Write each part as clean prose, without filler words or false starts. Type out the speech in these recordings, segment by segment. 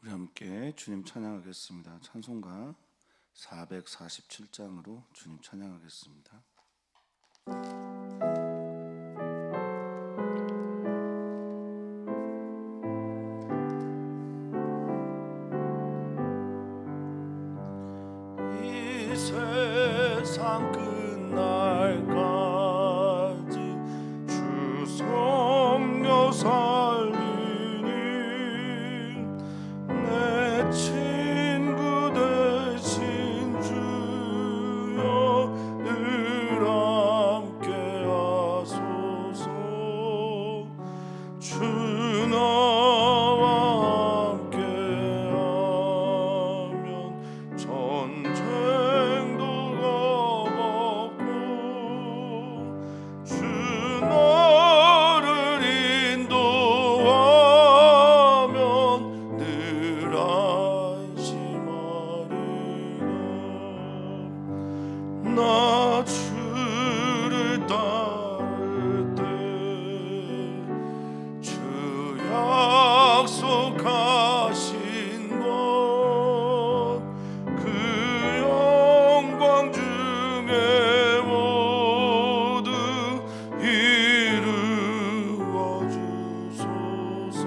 우리 함께 주님 찬양하겠습니다. 찬송가 447장으로 주님 찬양하겠습니다. 이 세상 끝날까지 주 섬겨 살리니 내 친구 되신 주여 늘 함께 하소서. 주 나와 함께하면 전쟁도 겁없고 주 나를 인도하면 늘 안심하리라. 나 주를 따를 때 주 약속하신 것 그 영광 중에 모두 이루어 주소서.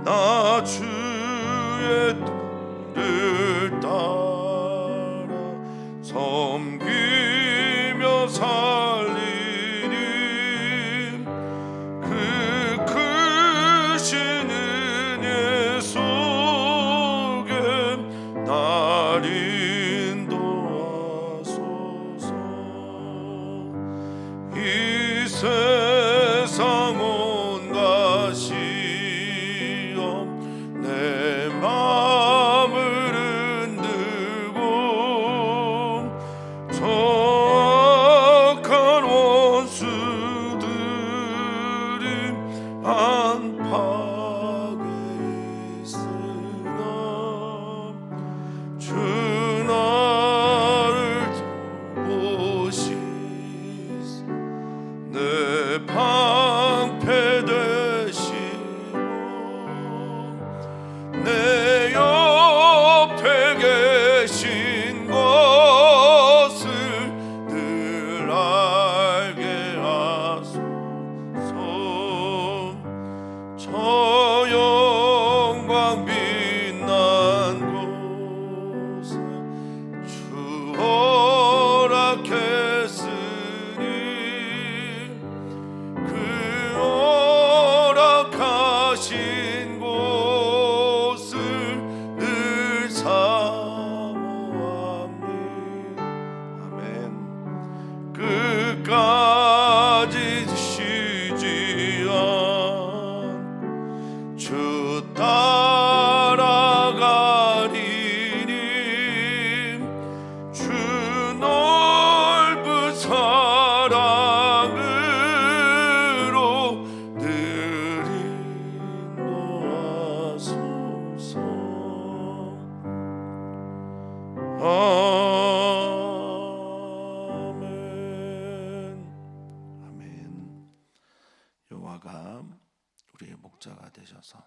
나 주의 뜻을 따라 섬기며 살리니 그 크신 은혜 속에 날 인도하소서. 이 세상 온갖 시험 내 마음을 흔들고 악한 원수들이 안팎에 있으나 주 나를 보시사 내 방패 되시고 내 옆에 계신 것을 늘 알게 하소서. 저 영광 빛난 곳에 주 허락했으니 그 허락하신 곳을 늘 사모합니다. 아멘. 끝까지 쉬지 않 주 따라가리니 주 넓은 사랑으로 늘 인도하소서. 아멘. 아멘. 여호와가 우리의 목자가 되셔서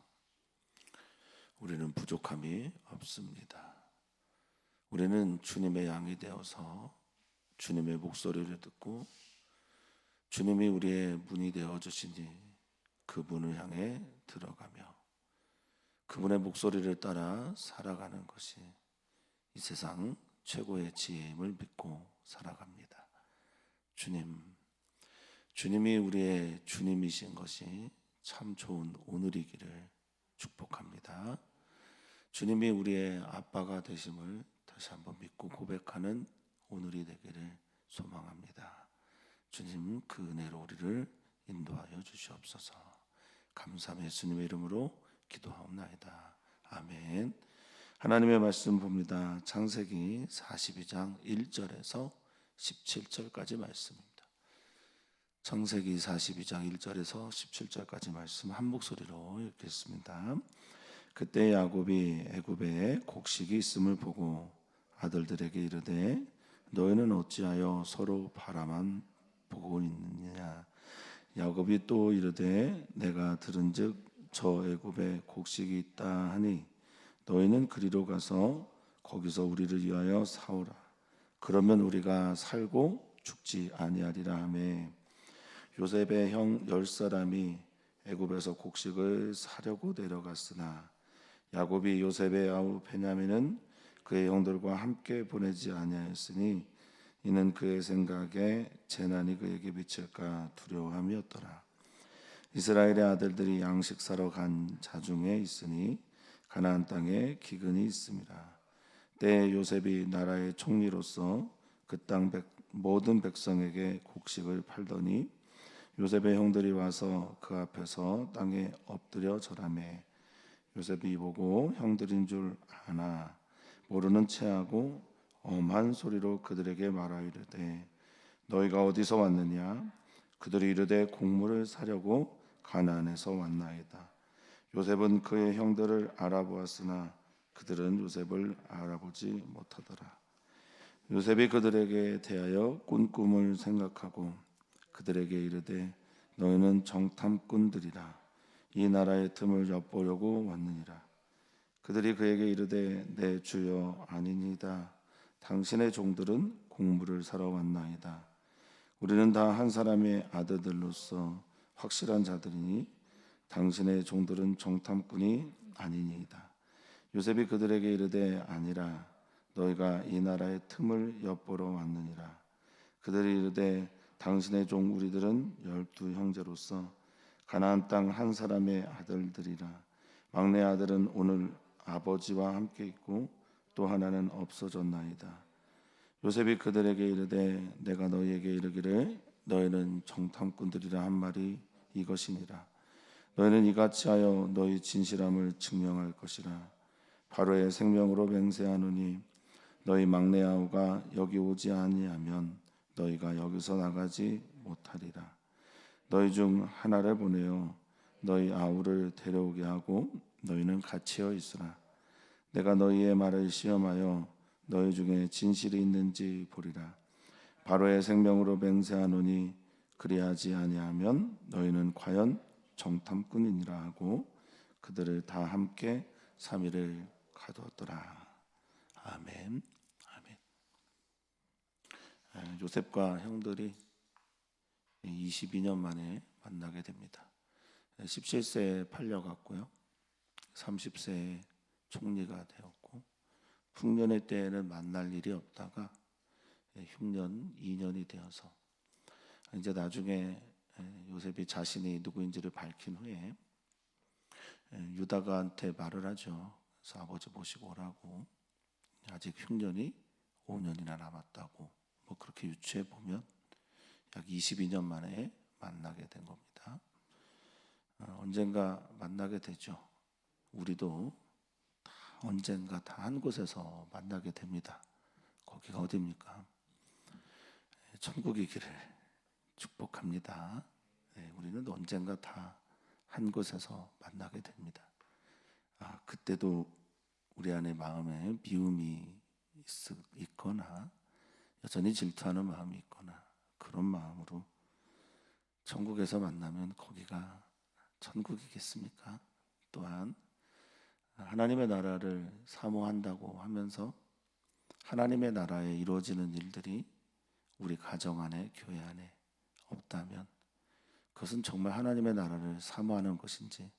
우리는 부족함이 없습니다. 우리는 주님의 양이 되어서 주님의 목소리를 듣고 주님이 우리의 문이 되어 주시니 그 문을 향해 들어가며 그분의 목소리를 따라 살아가는 것이 이 세상 최고의 지혜임을 믿고 살아갑니다. 주님이 우리의 주님이신 것이 참 좋은 오늘이기를 축복합니다. 주님이 우리의 아빠가 되심을 다시 한번 믿고 고백하는 오늘이 되기를 소망합니다. 주님 그 은혜로 우리를 인도하여 주시옵소서. 감사함의 예수님의 이름으로 기도하옵나이다. 아멘. 하나님의 말씀 봅니다. 창세기 42장 1절에서 17절까지 말씀입니다. 창세기 42장 1절에서 17절까지 말씀 한 목소리로 읽겠습니다. 그때 야곱이 애굽에 곡식이 있음을 보고 아들들에게 이르되 너희는 어찌하여 서로 바라만 보고 있느냐. 야곱이 또 이르되 내가 들은즉 저 애굽에 곡식이 있다 하니 너희는 그리로 가서 거기서 우리를 위하여 사오라. 그러면 우리가 살고 죽지 아니하리라 하매 요셉의 형 10사람이 애굽에서 곡식을 사려고 내려갔으나 야곱이 요셉의 아우 베냐민은 그의 형들과 함께 보내지 아니하였으니 이는 그의 생각에 재난이 그에게 미칠까 두려워함이었더라. 이스라엘의 아들들이 양식 사러 간 자 중에 있으니 가나안 땅에 기근이 있음이라. 때에 요셉이 나라의 총리로서 그 땅 모든 백성에게 곡식을 팔더니 요셉의 형들이 와서 그 앞에서 땅에 엎드려 절하매 요셉이 보고 형들인 줄 아나 모르는 체하고 엄한 소리로 그들에게 말하이르되 너희가 어디서 왔느냐? 그들이 이르되 곡물을 사려고 가나안에서 왔나이다. 요셉은 그의 형들을 알아보았으나 그들은 요셉을 알아보지 못하더라. 요셉이 그들에게 대하여 꾼 꿈을 생각하고 그들에게 이르되 너희는 정탐꾼들이라 이 나라의 틈을 엿보려고 왔느니라. 그들이 그에게 이르되 내 주여 아니니이다. 당신의 종들은 곡물을 사러 왔나이다. 우리는 다 한 사람의 아들들로서 확실한 자들이니 당신의 종들은 정탐꾼이 아니니이다. 요셉이 그들에게 이르되 아니라 너희가 이 나라의 틈을 엿보러 왔느니라. 그들이 이르되 당신의 종 우리들은 12 형제로서 가나안 땅 한 사람의 아들들이라. 막내 아들은 오늘 아버지와 함께 있고 또 하나는 없어졌나이다. 요셉이 그들에게 이르되 내가 너희에게 이르기를 너희는 정탐꾼들이라 한 말이 이것이니라. 너희는 이같이 하여 너희 진실함을 증명할 것이라. 바로의 생명으로 맹세하노니 너희 막내 아우가 여기 오지 아니하면 너희가 여기서 나가지 못하리라. 너희 중 하나를 보내어 너희 아우를 데려오게 하고 너희는 갇혀 있으라. 내가 너희의 말을 시험하여 너희 중에 진실이 있는지 보리라. 바로의 생명으로 맹세하노니 그리하지 아니하면 너희는 과연 정탐꾼이니라 하고 그들을 다 함께 3일을 가두었더라. 아멘. 아멘. 요셉과 형들이 22년 만에 만나게 됩니다. 17세에 팔려갔고요. 30세에 총리가 되었고 흉년의 때에는 만날 일이 없다가 흉년 2년이 되어서 이제 나중에 요셉이 자신이 누구인지를 밝힌 후에 유다가한테 말을 하죠. 그래서 아버지 모시고 오라고. 아직 흉년이 5년이나 남았다고. 뭐 그렇게 유추해 보면 약 22년 만에 만나게 된 겁니다. 언젠가 만나게 되죠. 우리도 언젠가 다 한 곳에서 만나게 됩니다. 거기가 어디입니까? 천국이기를 축복합니다. 우리는 언젠가 다 한 곳에서 만나게 됩니다. 그때도 우리 안에 마음에 미움이 있거나 여전히 질투하는 마음이 있거나 그런 마음으로 천국에서 만나면 거기가 천국이겠습니까? 또한 하나님의 나라를 사모한다고 하면서 하나님의 나라에 이루어지는 일들이 우리 가정 안에 교회 안에 없다면 그것은 정말 하나님의 나라를 사모하는 것인지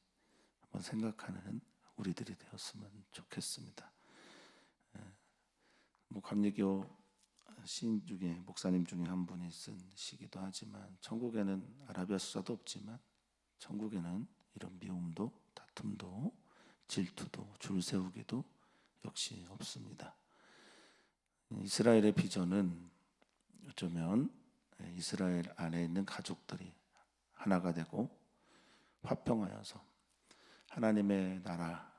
한번 생각하는 우리들이 되었으면 좋겠습니다. 감리교 시인 중에 목사님 중에 한 분이 쓴 시기도 하지만 천국에는 아라비아 수사도 없지만 천국에는 이런 미움도 다툼도 질투도 줄 세우기도 역시 없습니다. 이스라엘의 비전은 어쩌면 이스라엘 안에 있는 가족들이 하나가 되고 화평하여서 하나님의 나라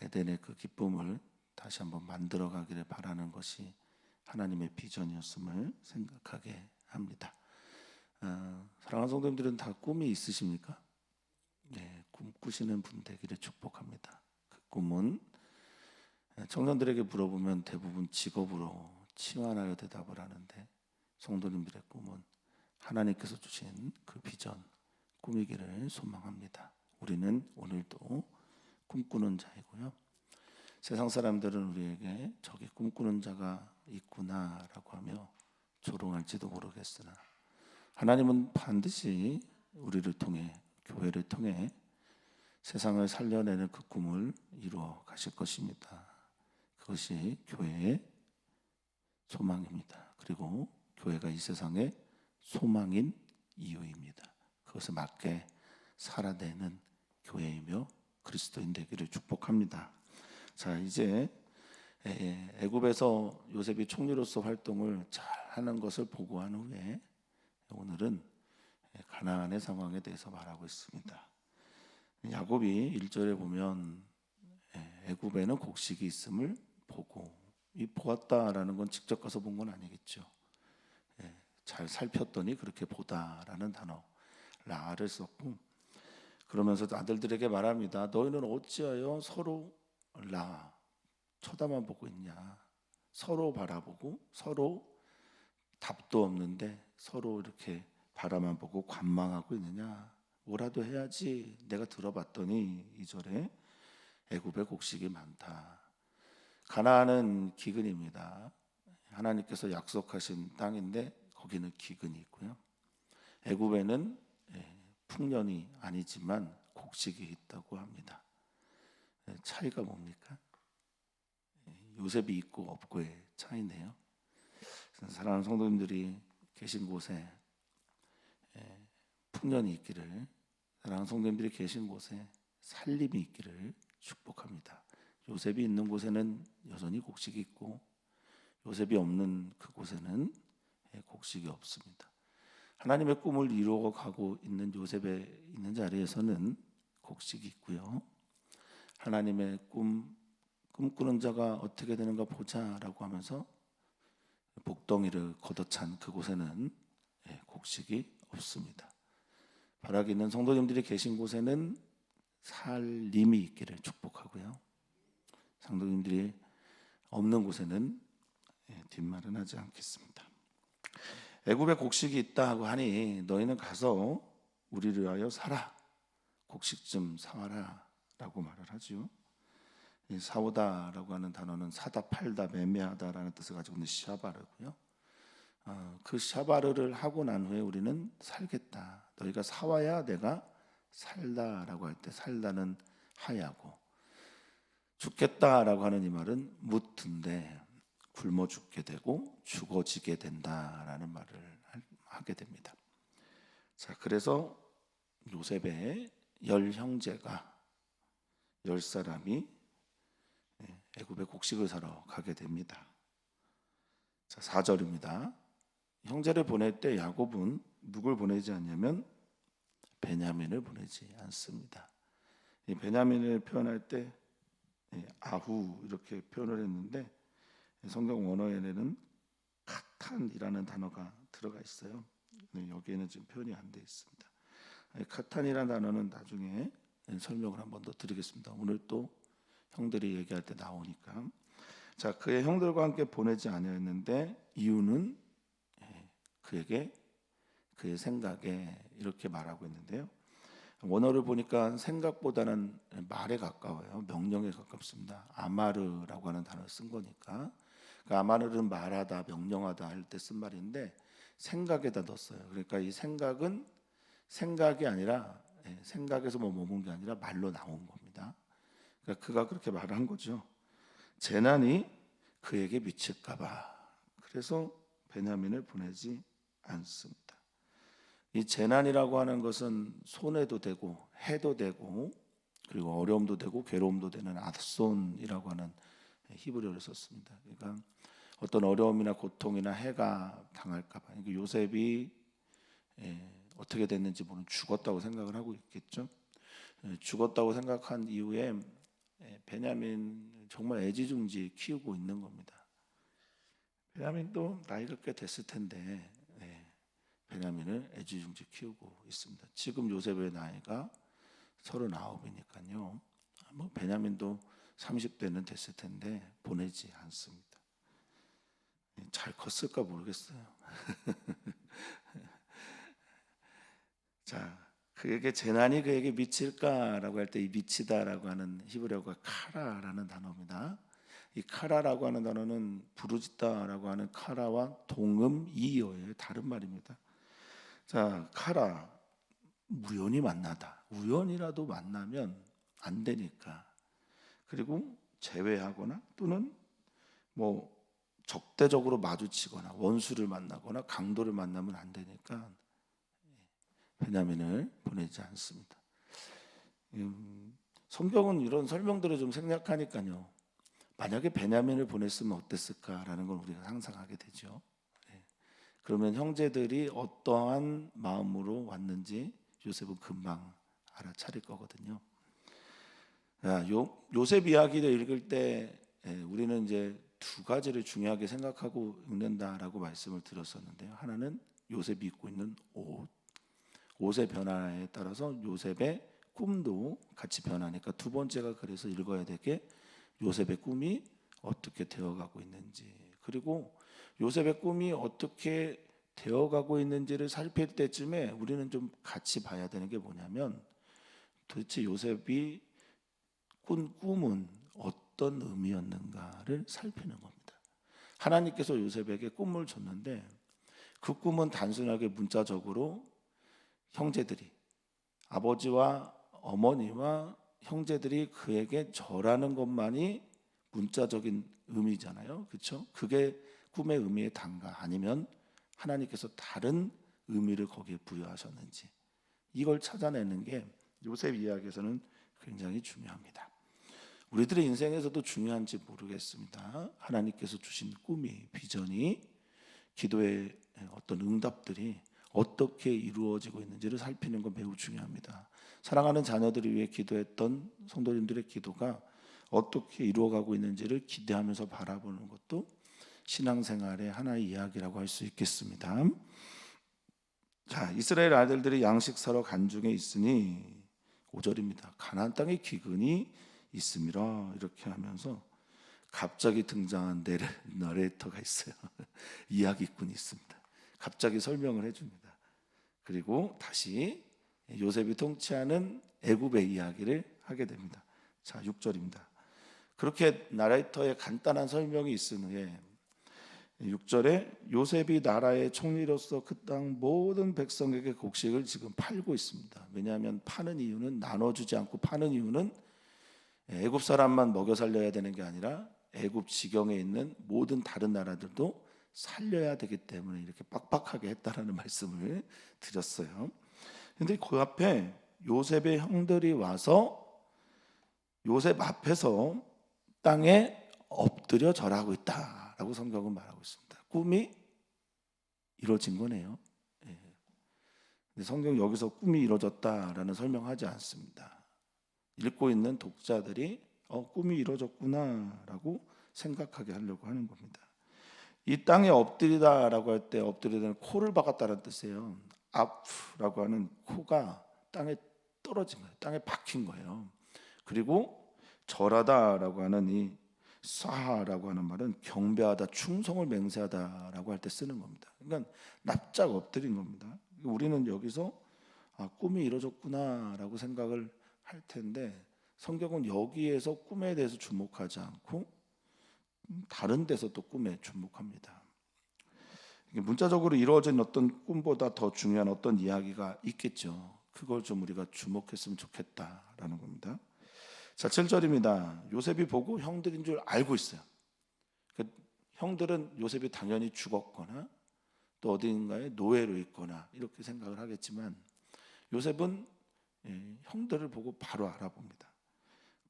에덴의 그 기쁨을 다시 한번 만들어 가기를 바라는 것이 하나님의 비전이었음을 생각하게 합니다. 사랑하는 성도님들은 다 꿈이 있으십니까? 네, 꿈꾸시는 분 되기를 축복합니다. 그 꿈은 청년들에게 물어보면 대부분 직업으로 치환하여 대답을 하는데 성도님들의 꿈은 하나님께서 주신 그 비전, 꿈이기를 소망합니다. 우리는 오늘도 꿈꾸는 자이고요. 세상 사람들은 우리에게 저기 꿈꾸는 자가 있구나라고 하며 조롱할지도 모르겠으나 하나님은 반드시 우리를 통해, 교회를 통해 세상을 살려내는 그 꿈을 이루어 가실 것입니다. 그것이 교회의 소망입니다. 그리고 교회가 이 세상의 소망인 이유입니다. 그것에 맞게 살아내는 교회이며 그리스도인 되기를 축복합니다. 자, 이제 애굽에서 요셉이 총리로서 활동을 잘 하는 것을 보고한 후에 오늘은 가나안의 상황에 대해서 말하고 있습니다. 야곱이 1절에 보면 애굽에는 곡식이 있음을 보고, 이 보았다라는 건 직접 가서 본 건 아니겠죠. 잘 살폈더니 그렇게 보다라는 단어 라를 썼고, 그러면서 아들들에게 말합니다. 너희는 어찌하여 서로 라 쳐다만 보고 있냐. 서로 바라보고 서로 답도 없는데 서로 이렇게 바라만 보고 관망하고 있느냐. 뭐라도 해야지. 내가 들어봤더니 2절에 애굽에 곡식이 많다. 가나안은 기근입니다. 하나님께서 약속하신 땅인데 거기는 기근이 있고요. 애굽에는 풍년이 아니지만 곡식이 있다고 합니다. 차이가 뭡니까? 요셉이 있고 없고의 차이네요. 사랑하는 성도님들이 계신 곳에 풍년이 있기를, 사랑하는 성도님들이 계신 곳에 살림이 있기를 축복합니다. 요셉이 있는 곳에는 여전히 곡식이 있고 요셉이 없는 그곳에는 곡식이 없습니다. 하나님의 꿈을 이루어 가고 있는 요셉의 있는 자리에서는 곡식이 있고요. 하나님의 꿈꾸는 자가 어떻게 되는가 보자라고 하면서 복덩이를 걷어찬 그곳에는 곡식이 없습니다. 바라기 있는 성도님들이 계신 곳에는 살림이 있기를 축복하고요. 성도님들이 없는 곳에는 뒷말은 하지 않겠습니다. 애굽에 곡식이 있다 하고 하니 너희는 가서 우리를 위하여 사라. 곡식 좀 사와라 라고 말을 하죠. 사오다라고 하는 단어는 사다, 팔다, 매매하다라는 뜻을 가지고 있는 샤바르고요. 그 샤바르를 하고 난 후에 우리는 살겠다. 너희가 사와야 내가 살다라고 할 때 살다는 하야고, 죽겠다라고 하는 이 말은 무튼데 굶어 죽게 되고 죽어지게 된다라는 말을 하게 됩니다. 자, 그래서 요셉의 10형제가 10사람이 애굽에 곡식을 사러 가게 됩니다. 자, 4절입니다. 형제를 보낼 때 야곱은 누굴 보내지 않냐면 베냐민을 보내지 않습니다. 이 베냐민을 표현할 때 아후 이렇게 표현을 했는데 성경 원어에는 카탄이라는 단어가 들어가 있어요. 여기에는 지금 표현이 안 돼 있습니다. 카탄이라는 단어는 나중에 설명을 한 번 더 드리겠습니다. 오늘 또 형들이 얘기할 때 나오니까. 자, 그의 형들과 함께 보내지 아니었는데 이유는 그에게, 그의 생각에 이렇게 말하고 있는데요. 원어를 보니까 생각보다는 말에 가까워요. 명령에 가깝습니다. 아마르라고 하는 단어를 쓴 거니까. 그 아마르는 말하다, 명령하다 할 때 쓴 말인데 생각에다 넣었어요. 그러니까 이 생각은 생각이 아니라, 생각에서 머문 게 아니라 말로 나온 겁니다. 그러니까 그가 그렇게 말한 거죠. 재난이 그에게 미칠까봐. 그래서 베냐민을 보내지 않습니다. 이 재난이라고 하는 것은 손해도 되고 해도 되고 그리고 어려움도 되고 괴로움도 되는 아손이라고 하는 히브리어를 썼습니다. 그러니까 어떤 어려움이나 고통이나 해가 당할까봐. 요셉이 어떻게 됐는지 모르는, 죽었다고 생각을 하고 있겠죠. 죽었다고 생각한 이후에 베냐민 정말 애지중지 키우고 있는 겁니다. 베냐민도 나이가 꽤 됐을 텐데 베냐민을 애지중지 키우고 있습니다. 지금 요셉의 나이가 39이니까요. 뭐 베냐민도 30대는 됐을 텐데 보내지 않습니다. 잘 컸을까 모르겠어요. 자, 그에게 재난이 그에게 미칠까라고 할 때 이 미치다라고 하는 히브리어가 카라라는 단어입니다. 이 카라라고 하는 단어는 부르짖다라고 하는 카라와 동음 이어예요. 다른 말입니다. 자, 카라 우연히 만나다. 우연이라도 만나면 안 되니까. 그리고 제외하거나 또는 뭐 적대적으로 마주치거나 원수를 만나거나 강도를 만나면 안 되니까 베냐민을 보내지 않습니다. 성경은 이런 설명들을 좀 생략하니까요. 만약에 베냐민을 보냈으면 어땠을까라는 걸 우리가 상상하게 되죠. 그러면 형제들이 어떠한 마음으로 왔는지 요셉은 금방 알아차릴 거거든요. 요셉 이야기를 읽을 때 우리는 이제 두 가지를 중요하게 생각하고 읽는다라고 말씀을 드렸었는데요. 하나는 요셉이 입고 있는 옷의 변화에 따라서 요셉의 꿈도 같이 변하니까 두 번째가 그래서 읽어야 될 게 요셉의 꿈이 어떻게 되어가고 있는지, 그리고 요셉의 꿈이 어떻게 되어가고 있는지를 살필 때쯤에 우리는 좀 같이 봐야 되는 게 뭐냐면 도대체 요셉이 꾼 꿈은 어떤 의미였는가를 살피는 겁니다. 하나님께서 요셉에게 꿈을 줬는데 그 꿈은 단순하게 문자적으로 형제들이, 아버지와 어머니와 형제들이 그에게 절하는 것만이 문자적인 의미잖아요. 그렇죠? 그게 꿈의 의미의 단가 아니면 하나님께서 다른 의미를 거기에 부여하셨는지, 이걸 찾아내는 게 요셉 이야기에서는 굉장히 중요합니다. 우리들의 인생에서도 중요한지 모르겠습니다. 하나님께서 주신 꿈이, 비전이, 기도의 어떤 응답들이 어떻게 이루어지고 있는지를 살피는 건 매우 중요합니다. 사랑하는 자녀들을 위해 기도했던 성도님들의 기도가 어떻게 이루어가고 있는지를 기대하면서 바라보는 것도 신앙생활의 하나의 이야기라고 할 수 있겠습니다. 자, 이스라엘 아들들이 양식 사러 간 중에 있으니 5절입니다. 가나안 땅에 기근이 있음이라, 이렇게 하면서 갑자기 등장한 너레이터가 있어요. 이야기꾼이 있습니다. 갑자기 설명을 해줍니다. 그리고 다시 요셉이 통치하는 애굽의 이야기를 하게 됩니다. 자, 6절입니다. 그렇게 나레이터의 간단한 설명이 있은 후에 6절에 요셉이 나라의 총리로서 그 땅 모든 백성에게 곡식을 지금 팔고 있습니다. 왜냐하면 파는 이유는, 나눠주지 않고 파는 이유는 애굽 사람만 먹여 살려야 되는 게 아니라 애굽 지경에 있는 모든 다른 나라들도 살려야 되기 때문에 이렇게 빡빡하게 했다라는 말씀을 드렸어요. 그런데 그 앞에 요셉의 형들이 와서 요셉 앞에서 땅에 엎드려 절하고 있다라고 성경은 말하고 있습니다. 꿈이 이루어진 거네요. 근데 성경 여기서 꿈이 이루어졌다라는 설명하지 않습니다. 읽고 있는 독자들이 꿈이 이루어졌구나라고 생각하게 하려고 하는 겁니다. 이 땅에 엎드리다라고 할 때 엎드리다는 코를 박았다는 뜻이에요. 아프라고 하는 코가 땅에 떨어진 거예요. 땅에 박힌 거예요. 그리고 절하다라고 하는 이 사하라고 하는 말은 경배하다, 충성을 맹세하다라고 할 때 쓰는 겁니다. 그러니까 납작 엎드린 겁니다. 우리는 여기서 꿈이 이루어졌구나라고 생각을 할 텐데 성경은 여기에서 꿈에 대해서 주목하지 않고 다른 데서 또 꿈에 주목합니다. 문자적으로 이루어진 어떤 꿈보다 더 중요한 어떤 이야기가 있겠죠. 그걸 좀 우리가 주목했으면 좋겠다라는 겁니다. 자, 7절입니다. 요셉이 보고 형들인 줄 알고 있어요. 형들은 요셉이 당연히 죽었거나 또 어딘가에 노예로 있거나 이렇게 생각을 하겠지만 요셉은 형들을 보고 바로 알아봅니다.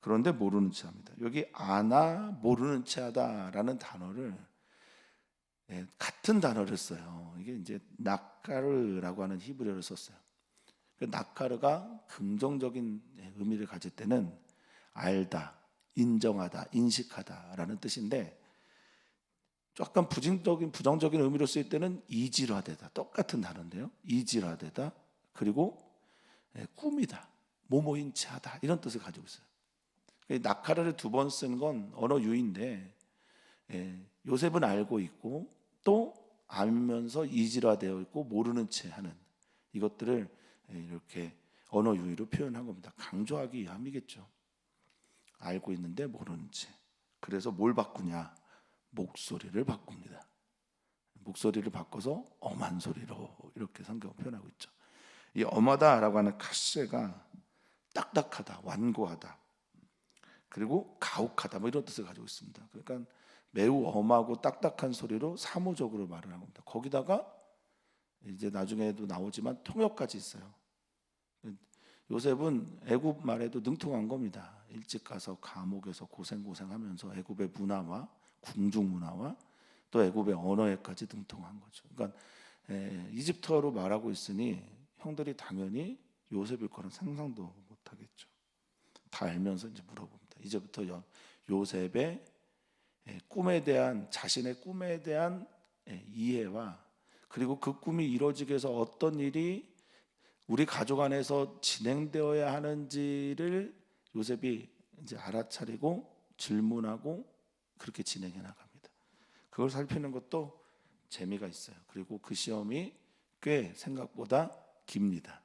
그런데 모르는 체 합니다. 여기 아나, 모르는 체 하다라는 단어를 같은 단어를 써요. 이게 이제 나카르라고 하는 히브리어를 썼어요. 나카르가 긍정적인 의미를 가질 때는 알다, 인정하다, 인식하다라는 뜻인데 약간 부정적인 의미로 쓰일 때는 이질화되다, 똑같은 단어인데요. 이질화되다, 그리고 꿈이다, 모모인 체하다, 이런 뜻을 가지고 있어요. 나카르를 두 번 쓴 건 언어 유인데 요셉은 알고 있고 또 알면서 이질화되어 있고 모르는 채 하는 이것들을 이렇게 언어 유희로 표현한 겁니다. 강조하기 위함이겠죠. 알고 있는데 모르는 채. 그래서 뭘 바꾸냐? 목소리를 바꿉니다. 목소리를 바꿔서 엄한 소리로 이렇게 성경은 표현하고 있죠. 이 엄하다라고 하는 카세가 딱딱하다, 완고하다, 그리고 가혹하다 뭐 이런 뜻을 가지고 있습니다. 그러니까 매우 엄하고 딱딱한 소리로 사무적으로 말을 하는 겁니다. 거기다가 이제 나중에도 나오지만 통역까지 있어요. 요셉은 애굽 말에도 능통한 겁니다. 일찍 가서 감옥에서 고생하면서 애굽의 문화와 궁중 문화와 또 애굽의 언어에까지 능통한 거죠. 그러니까 이집트어로 말하고 있으니 형들이 당연히 요셉일 거는 상상도 못 하겠죠. 다 알면서 이제 물어봅니다. 이제부터 요셉의 꿈에 대한, 자신의 꿈에 대한 이해와 그리고 그 꿈이 이루어지기 위해서 어떤 일이 우리 가족 안에서 진행되어야 하는지를 요셉이 이제 알아차리고 질문하고 그렇게 진행해 나갑니다. 그걸 살피는 것도 재미가 있어요. 그리고 그 시험이 꽤 생각보다 깁니다.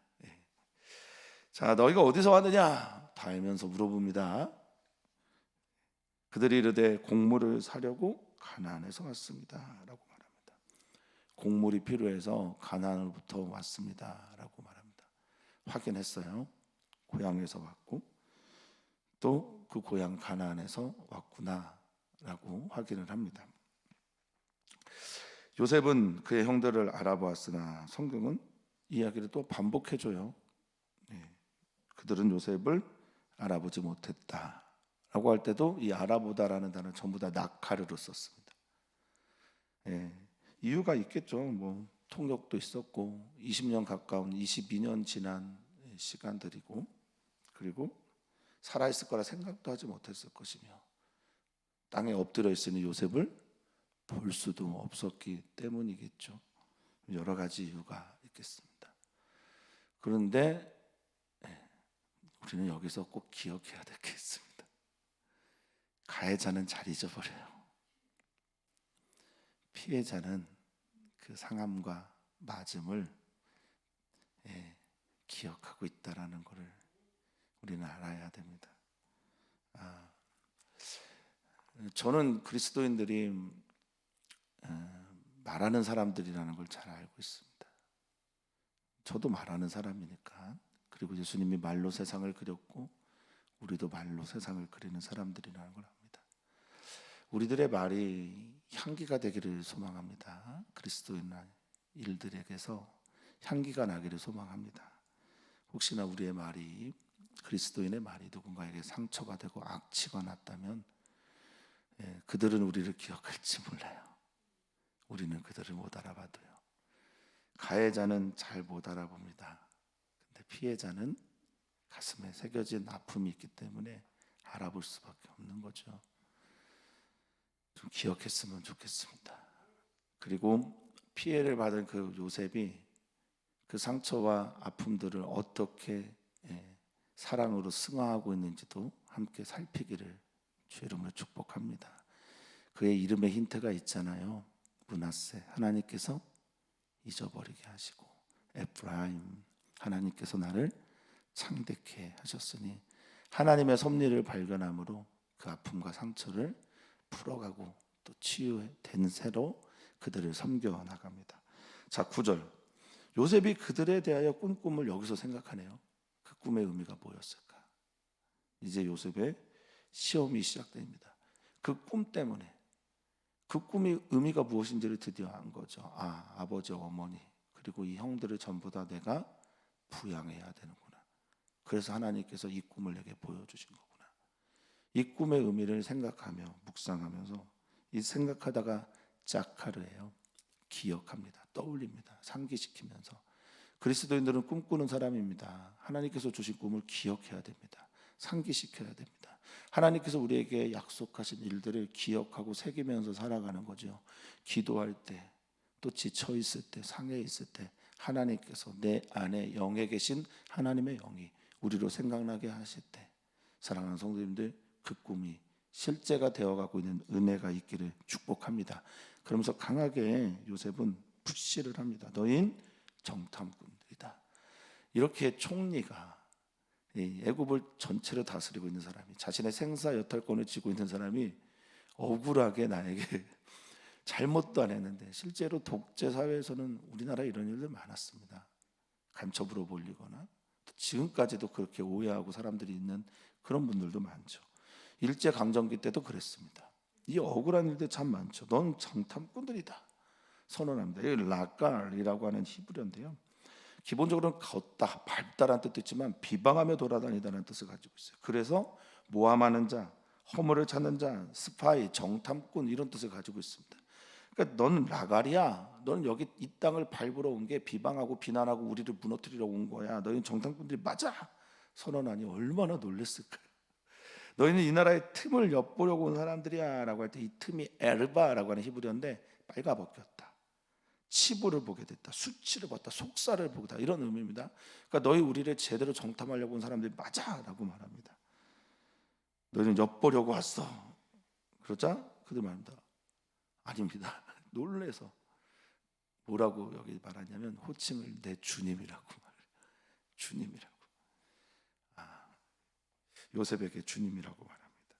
자, 너희가 어디서 왔느냐? 다 알면서 물어봅니다. 그들이 이르되 곡물을 사려고 가나안에서 왔습니다 라고 말합니다. 곡물이 필요해서 가나안으로부터 왔습니다 라고 말합니다. 확인했어요. 고향에서 왔고 또 그 고향 가나안에서 왔구나 라고 확인을 합니다. 요셉은 그의 형들을 알아보았으나 성경은 이야기를 또 반복해줘요. 그들은 요셉을 알아보지 못했다 라고 할 때도 이 알아보다라는 단어는 전부 다 나카르로 썼습니다. 이유가 있겠죠. 뭐 통역도 있었고 20년 가까운 22년 지난 시간들이고 그리고 살아있을 거라 생각도 하지 못했을 것이며 땅에 엎드려 있으니 요셉을 볼 수도 없었기 때문이겠죠. 여러 가지 이유가 있겠습니다. 그런데 우리는 여기서 꼭 기억해야 될 게 있습니다. 가해자는 잘 잊어버려요. 피해자는 그 상함과 맞음을 기억하고 있다라는 것을 우리는 알아야 됩니다. 저는 그리스도인들이 말하는 사람들이라는 걸 잘 알고 있습니다. 저도 말하는 사람이니까. 그리고 예수님이 말로 세상을 그렸고 우리도 말로 세상을 그리는 사람들이라는 걸 압니다. 우리들의 말이 향기가 되기를 소망합니다. 그리스도인 일들에게서 향기가 나기를 소망합니다. 혹시나 우리의 말이, 그리스도인의 말이 누군가에게 상처가 되고 악취가 났다면 그들은 우리를 기억할지 몰라요. 우리는 그들을 못 알아봐도요. 가해자는 잘 못 알아봅니다. 근데 피해자는 가슴에 새겨진 아픔이 있기 때문에 알아볼 수밖에 없는 거죠. 좀 기억했으면 좋겠습니다. 그리고 피해를 받은 그 요셉이 그 상처와 아픔들을 어떻게 사랑으로 승화하고 있는지도 함께 살피기를 주 이름으로 축복합니다. 그의 이름에 힌트가 있잖아요. 므낫세, 하나님께서 잊어버리게 하시고, 에프라임, 하나님께서 나를 창대케 하셨으니 하나님의 섭리를 발견함으로 그 아픔과 상처를 풀어가고 또 치유된 새로 그들을 섬겨 나갑니다. 자, 9절. 요셉이 그들에 대하여 꾼 꿈을 여기서 생각하네요. 그 꿈의 의미가 뭐였을까? 이제 요셉의 시험이 시작됩니다. 그 꿈 때문에 그 꿈의 의미가 무엇인지를 드디어 안 거죠. 아버지, 어머니 그리고 이 형들을 전부 다 내가 부양해야 되는구나. 그래서 하나님께서 이 꿈을 내게 보여주신 거구나. 이 꿈의 의미를 생각하며 묵상하면서 이 생각하다가 짝하르예요. 기억합니다. 떠올립니다. 상기시키면서. 그리스도인들은 꿈꾸는 사람입니다. 하나님께서 주신 꿈을 기억해야 됩니다. 상기시켜야 됩니다. 하나님께서 우리에게 약속하신 일들을 기억하고 새기면서 살아가는 거죠. 기도할 때, 또 지쳐 있을 때, 상해 있을 때 하나님께서 내 안에 영에 계신 하나님의 영이 우리로 생각나게 하실 때, 사랑하는 성도님들, 그 꿈이 실제가 되어가고 있는 은혜가 있기를 축복합니다. 그러면서 강하게 요셉은 푸시를 합니다. 너희는 정탐꾼들이다. 이렇게 총리가 이 애굽을 전체로 다스리고 있는 사람이, 자신의 생사 여탈권을 쥐고 있는 사람이 억울하게 나에게 잘못도 안 했는데, 실제로 독재 사회에서는 우리나라 이런 일들 많았습니다. 간첩으로 몰리거나 지금까지도 그렇게 오해하고 사람들이 있는 그런 분들도 많죠. 일제 강점기 때도 그랬습니다. 이 억울한 일들 참 많죠. 넌 정탐꾼들이다 선언합니다. 이 라깔이라고 하는 히브리어인데요, 기본적으로는 걷다, 밟다라는 뜻도 있지만 비방하며 돌아다니다는 뜻을 가지고 있어요. 그래서 모함하는 자, 허물을 찾는 자, 스파이, 정탐꾼 이런 뜻을 가지고 있습니다. 그러니까 너는 라갈이야. 너는 여기 이 땅을 밟으러 온 게 비방하고 비난하고 우리를 무너뜨리러 온 거야. 너희는 정탐꾼들이 맞아 선언하니 얼마나 놀랬을까요? 너희는 이 나라의 틈을 엿보려고 온 사람들이야 라고 할 때, 이 틈이 에르바라고 하는 히브리어인데 빨가벗겼다, 치부를 보게 됐다, 수치를 봤다, 속살을 보다, 이런 의미입니다. 그러니까 너희 우리를 제대로 정탐하려고 온 사람들이 맞아 라고 말합니다. 너희는 엿보려고 왔어. 그러자 그들 말합니다. 아닙니다. 놀래서 뭐라고 여기 말하냐면 호칭을 내 주님이라고 말해요. 주님이라고. 요셉에게 주님이라고 말합니다.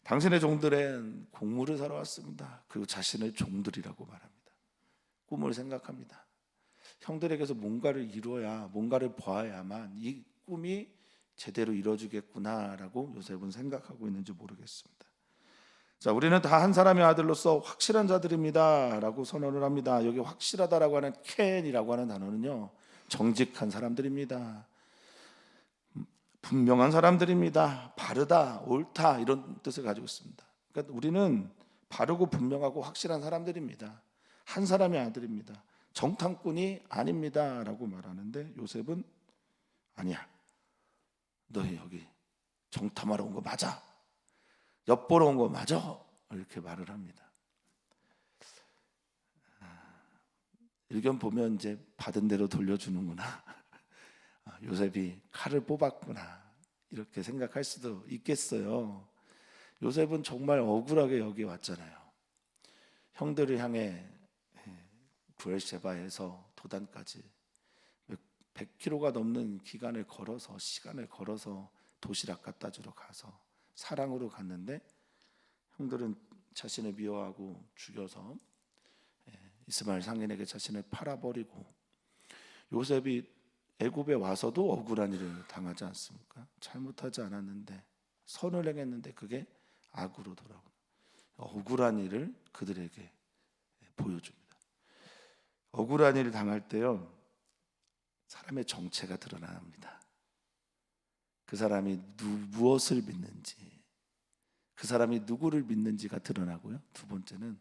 당신의 종들은 곡물을 사러 왔습니다. 그리고 자신을 종들이라고 말합니다. 꿈을 생각합니다. 형들에게서 뭔가를 이루어야, 뭔가를 보아야만 이 꿈이 제대로 이루어지겠구나라고 요셉은 생각하고 있는지 모르겠습니다. 자, 우리는 다 한 사람의 아들로서 확실한 자들입니다 라고 선언을 합니다. 여기 확실하다라고 하는 켄이라고 하는 단어는요, 정직한 사람들입니다, 분명한 사람들입니다, 바르다, 옳다 이런 뜻을 가지고 있습니다. 그러니까 우리는 바르고 분명하고 확실한 사람들입니다. 한 사람의 아들입니다. 정탐꾼이 아닙니다 라고 말하는데, 요셉은 아니야, 너희 여기 정탐하러 온 거 맞아, 엿보러 온 거 맞아, 이렇게 말을 합니다. 일견 보면 이제 받은 대로 돌려주는구나, 요셉이 칼을 뽑았구나 이렇게 생각할 수도 있겠어요. 요셉은 정말 억울하게 여기 왔잖아요. 형들을 향해 브엘셰바에서 도단까지 100km가 넘는 시간을 걸어서 도시락 갖다 주러 가서 사랑으로 갔는데, 형들은 자신을 미워하고 죽여서 이스마엘 상인에게 자신을 팔아버리고, 요셉이 애굽에 와서도 억울한 일을 당하지 않습니까? 잘못하지 않았는데, 선을 행했는데 그게 악으로 돌아오는 억울한 일을 그들에게 보여줍니다. 억울한 일을 당할 때요, 사람의 정체가 드러납니다. 그 사람이 무엇을 믿는지, 그 사람이 누구를 믿는지가 드러나고요, 두 번째는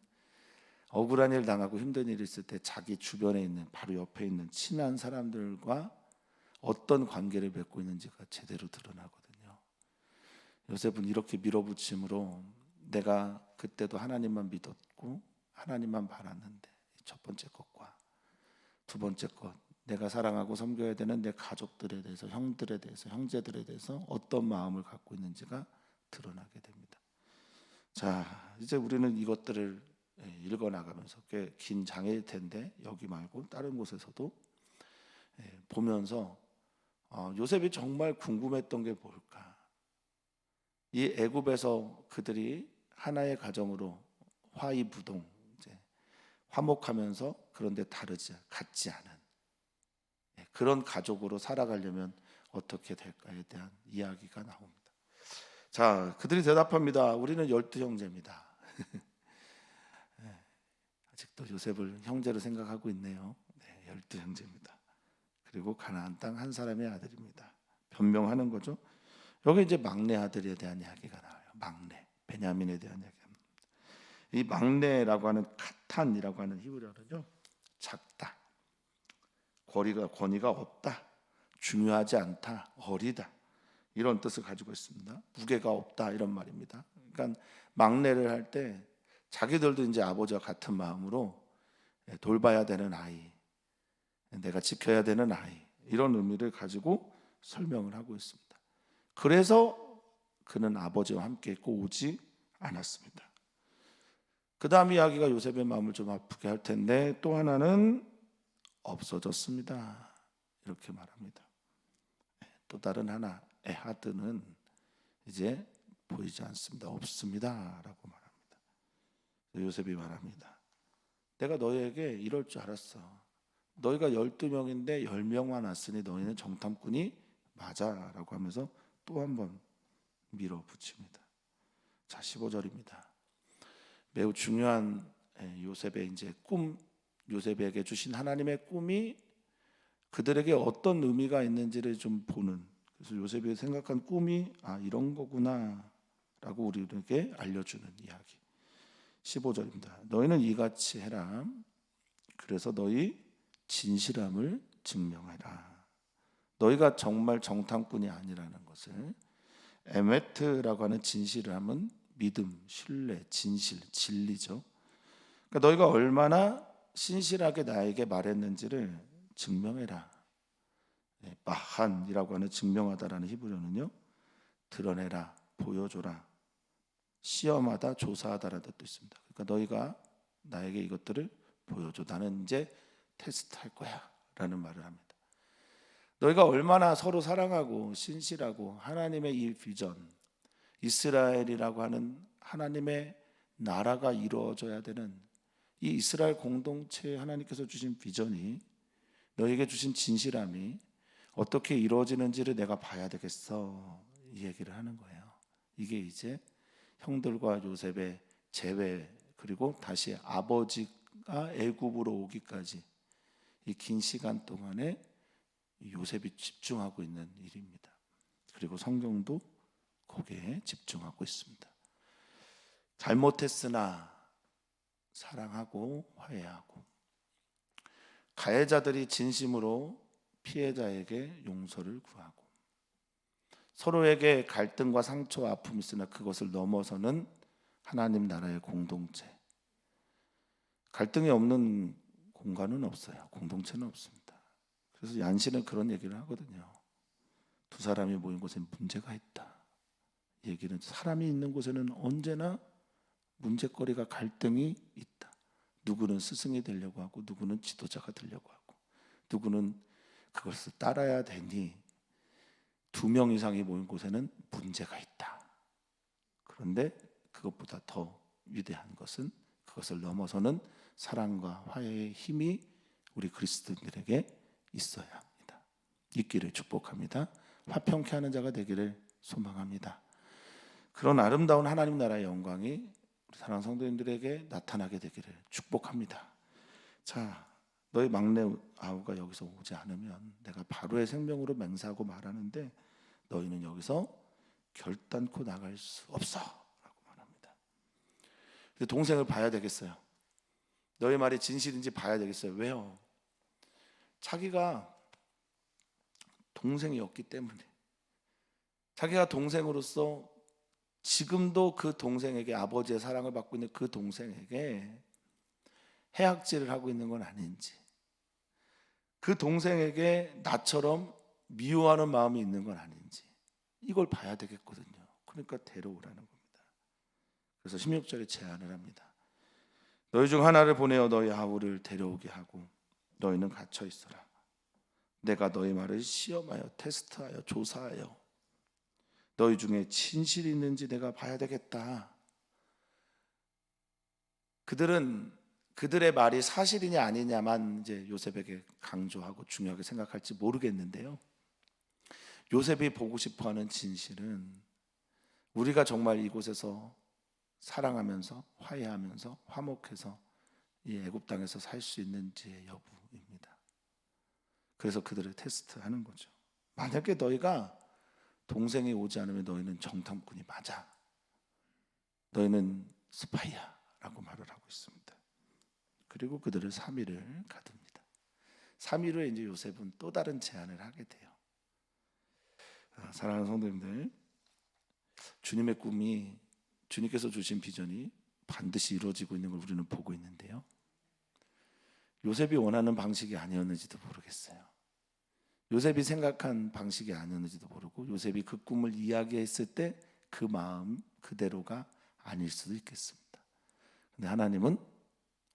억울한 일 당하고 힘든 일이 있을 때 자기 주변에 있는, 바로 옆에 있는 친한 사람들과 어떤 관계를 맺고 있는지가 제대로 드러나거든요. 요셉은 이렇게 밀어붙임으로 내가 그때도 하나님만 믿었고 하나님만 바랐는데, 첫 번째 것과 두 번째 것, 내가 사랑하고 섬겨야 되는 내 가족들에 대해서, 형들에 대해서, 형제들에 대해서 어떤 마음을 갖고 있는지가 드러나게 됩니다. 자, 이제 우리는 이것들을 읽어나가면서, 꽤 긴 장일 텐데 여기 말고 다른 곳에서도 보면서 요셉이 정말 궁금했던 게 뭘까? 이 애굽에서 그들이 하나의 가정으로 화이부동, 이제 화목하면서, 그런데 같지 않은 그런 가족으로 살아가려면 어떻게 될까에 대한 이야기가 나옵니다. 자, 그들이 대답합니다. 우리는 12형제입니다. 아직도 요셉을 형제로 생각하고 있네요. 12형제입니다. 그리고 가나안 땅 한 사람의 아들입니다. 변명하는 거죠. 여기 이제 막내 아들에 대한 이야기가 나와요. 막내, 베냐민에 대한 이야기입니다. 이 막내라고 하는 카탄이라고 하는 히브리어는요, 작다, 권위가 없다, 중요하지 않다, 어리다, 이런 뜻을 가지고 있습니다. 무게가 없다 이런 말입니다. 그러니까 막내를 할 때 자기들도 이제 아버지와 같은 마음으로 돌봐야 되는 아이, 내가 지켜야 되는 아이, 이런 의미를 가지고 설명을 하고 있습니다. 그래서 그는 아버지와 함께 있고 오지 않았습니다. 그 다음 이야기가 요셉의 마음을 좀 아프게 할 텐데, 또 하나는 없어졌습니다 이렇게 말합니다. 또 다른 하나 에하드는 이제 보이지 않습니다. 없습니다라고 말합니다. 요셉이 말합니다. 내가 너희에게 이럴 줄 알았어. 너희가 12명인데 10명만 왔으니 너희는 정탐꾼이 맞아라고 하면서 또 한 번 밀어붙입니다. 자, 15절입니다. 매우 중요한 요셉의 이제 꿈, 요셉에게 주신 하나님의 꿈이 그들에게 어떤 의미가 있는지를 좀 보는, 그래서 요셉이 생각한 꿈이 이런 거구나라고 우리에게 알려주는 이야기. 15절입니다. 너희는 이같이 해라. 그래서 너희 진실함을 증명해라. 너희가 정말 정탐꾼이 아니라는 것을. 에메트라고 하는 진실함은 믿음, 신뢰, 진실, 진리죠. 그러니까 너희가 얼마나 신실하게 나에게 말했는지를 증명해라. 바한이라고 하는 증명하다라는 히브리어는요, 드러내라, 보여줘라, 시험하다, 조사하다라는 뜻도 있습니다. 그러니까 너희가 나에게 이것들을 보여줘. 나는 이제 테스트할 거야 라는 말을 합니다. 너희가 얼마나 서로 사랑하고 신실하고 하나님의 이 비전, 이스라엘이라고 하는 하나님의 나라가 이루어져야 되는 이 이스라엘 공동체에 하나님께서 주신 비전이, 너에게 주신 진실함이 어떻게 이루어지는지를 내가 봐야 되겠어, 이 얘기를 하는 거예요. 이게 이제 형들과 요셉의 재회, 그리고 다시 아버지가 애굽으로 오기까지 이 긴 시간 동안에 요셉이 집중하고 있는 일입니다. 그리고 성경도 거기에 집중하고 있습니다. 잘못했으나 사랑하고 화해하고, 가해자들이 진심으로 피해자에게 용서를 구하고, 서로에게 갈등과 상처와 아픔이 있으나 그것을 넘어서는 하나님 나라의 공동체. 갈등이 없는 공간은 없어요. 공동체는 없습니다. 그래서 얀시는 그런 얘기를 하거든요. 두 사람이 모인 곳에 문제가 있다. 이 얘기는 사람이 있는 곳에는 언제나 문제거리가, 갈등이 있다. 누구는 스승이 되려고 하고, 누구는 지도자가 되려고 하고, 누구는 그것을 따라야 되니, 2명 이상이 모인 곳에는 문제가 있다. 그런데 그것보다 더 위대한 것은 그것을 넘어서는 사랑과 화해의 힘이 우리 그리스도인들에게 있어야 합니다. 있기를 축복합니다. 화평케 하는 자가 되기를 소망합니다. 그런 아름다운 하나님 나라의 영광이 우리 사랑하는 성도님들에게 나타나게 되기를 축복합니다. 자, 너희 막내 아우가 여기서 오지 않으면 내가 바로의 생명으로 맹세하고 말하는데 너희는 여기서 결단코 나갈 수 없어 라고 말합니다. 동생을 봐야 되겠어요. 너희 말이 진실인지 봐야 되겠어요. 왜요? 자기가 동생이었기 때문에, 자기가 동생으로서 지금도 그 동생에게, 아버지의 사랑을 받고 있는 그 동생에게 해악질을 하고 있는 건 아닌지, 그 동생에게 나처럼 미워하는 마음이 있는 건 아닌지, 이걸 봐야 되겠거든요. 그러니까 데려오라는 겁니다. 그래서 16절에 제안을 합니다. 너희 중 하나를 보내어 너희 아우를 데려오게 하고 너희는 갇혀 있어라. 내가 너희 말을 시험하여 테스트하여 조사하여 너희 중에 진실이 있는지 내가 봐야 되겠다. 그들은 그들의 말이 사실이냐 아니냐만 이제 요셉에게 강조하고 중요하게 생각할지 모르겠는데요, 요셉이 보고 싶어하는 진실은 우리가 정말 이곳에서 사랑하면서 화해하면서 화목해서 이 애굽 땅에서 살 수 있는지의 여부입니다. 그래서 그들을 테스트하는 거죠. 만약에 너희가 동생이 오지 않으면 너희는 정탐꾼이 맞아, 너희는 스파이야 라고 말을 하고 있습니다. 그리고 그들을 3일을 가둡니다. 3일 후에 이제 요셉은 또 다른 제안을 하게 돼요. 사랑하는 성도님들, 주님의 꿈이, 주님께서 주신 비전이 반드시 이루어지고 있는 걸 우리는 보고 있는데요, 요셉이 원하는 방식이 아니었는지도 모르겠어요. 요셉이 생각한 방식이 아니었는지도 모르고, 요셉이 그 꿈을 이야기했을 때 그 마음 그대로가 아닐 수도 있겠습니다. 근데 하나님은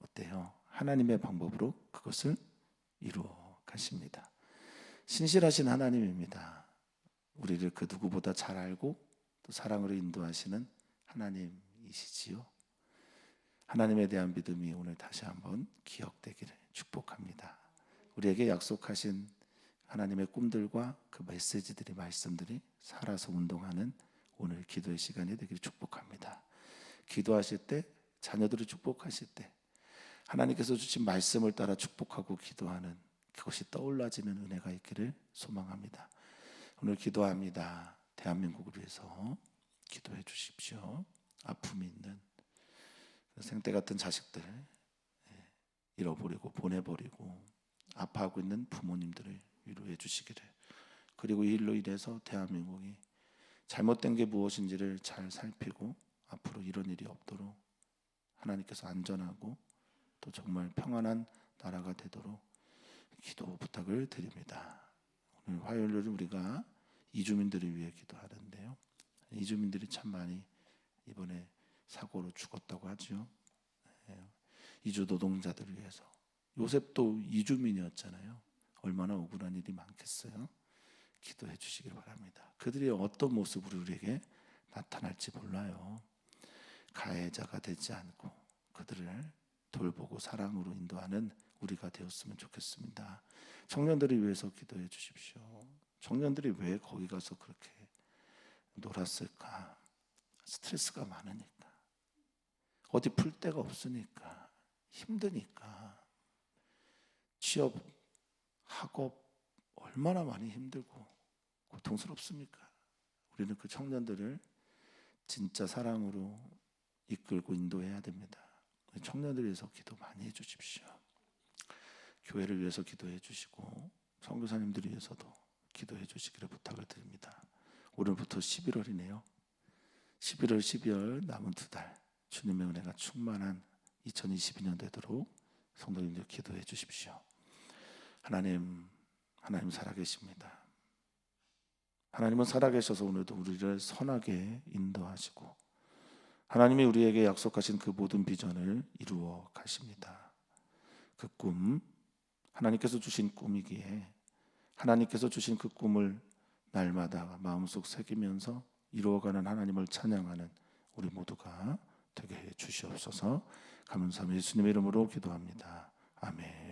어때요? 하나님의 방법으로 그것을 이루어 가십니다. 신실하신 하나님입니다. 우리를 그 누구보다 잘 알고 또 사랑으로 인도하시는 하나님이시지요. 하나님에 대한 믿음이 오늘 다시 한번 기억되기를 축복합니다. 우리에게 약속하신 하나님의 꿈들과 그 메시지들이, 말씀들이 살아서 운동하는 오늘 기도의 시간이 되기를 축복합니다. 기도하실 때, 자녀들을 축복하실 때 하나님께서 주신 말씀을 따라 축복하고 기도하는 그것이 떠올라지는 은혜가 있기를 소망합니다. 오늘 기도합니다. 대한민국을 위해서 기도해 주십시오. 아픔이 있는 생때 같은 자식들 잃어버리고 보내버리고 아파하고 있는 부모님들을 위로해 주시기를, 그리고 이 일로 인해서 대한민국이 잘못된 게 무엇인지를 잘 살피고 앞으로 이런 일이 없도록 하나님께서 안전하고 또 정말 평안한 나라가 되도록 기도 부탁을 드립니다. 오늘 화요일은 우리가 이주민들을 위해 기도하는데요. 이주민들이 참 많이 이번에 사고로 죽었다고 하죠. 이주 노동자들을 위해서. 요셉도 이주민이었잖아요. 얼마나 억울한 일이 많겠어요. 기도해 주시길 바랍니다. 그들이 어떤 모습으로 우리에게 나타날지 몰라요. 가해자가 되지 않고 그들을 돌보고 사랑으로 인도하는 우리가 되었으면 좋겠습니다. 청년들을 위해서 기도해 주십시오. 청년들이 왜 거기 가서 그렇게 놀았을까? 스트레스가 많으니까, 어디 풀 데가 없으니까, 힘드니까. 취업, 학업 얼마나 많이 힘들고 고통스럽습니까? 우리는 그 청년들을 진짜 사랑으로 이끌고 인도해야 됩니다. 청년들 위해서 기도 많이 해주십시오. 교회를 위해서 기도해 주시고 선교사님들 위해서도 기도해 주시기를 부탁을 드립니다. 오늘부터 11월이네요. 11월, 12월 남은 2달 주님의 은혜가 충만한 2022년 되도록 성도님들 기도해 주십시오. 하나님 살아계십니다. 하나님은 살아계셔서 오늘도 우리를 선하게 인도하시고 하나님이 우리에게 약속하신 그 모든 비전을 이루어 가십니다. 그 꿈, 하나님께서 주신 꿈이기에 하나님께서 주신 그 꿈을 날마다 마음속 새기면서 이루어가는 하나님을 찬양하는 우리 모두가 되게 해 주시옵소서. 감사하며 예수님의 이름으로 기도합니다. 아멘.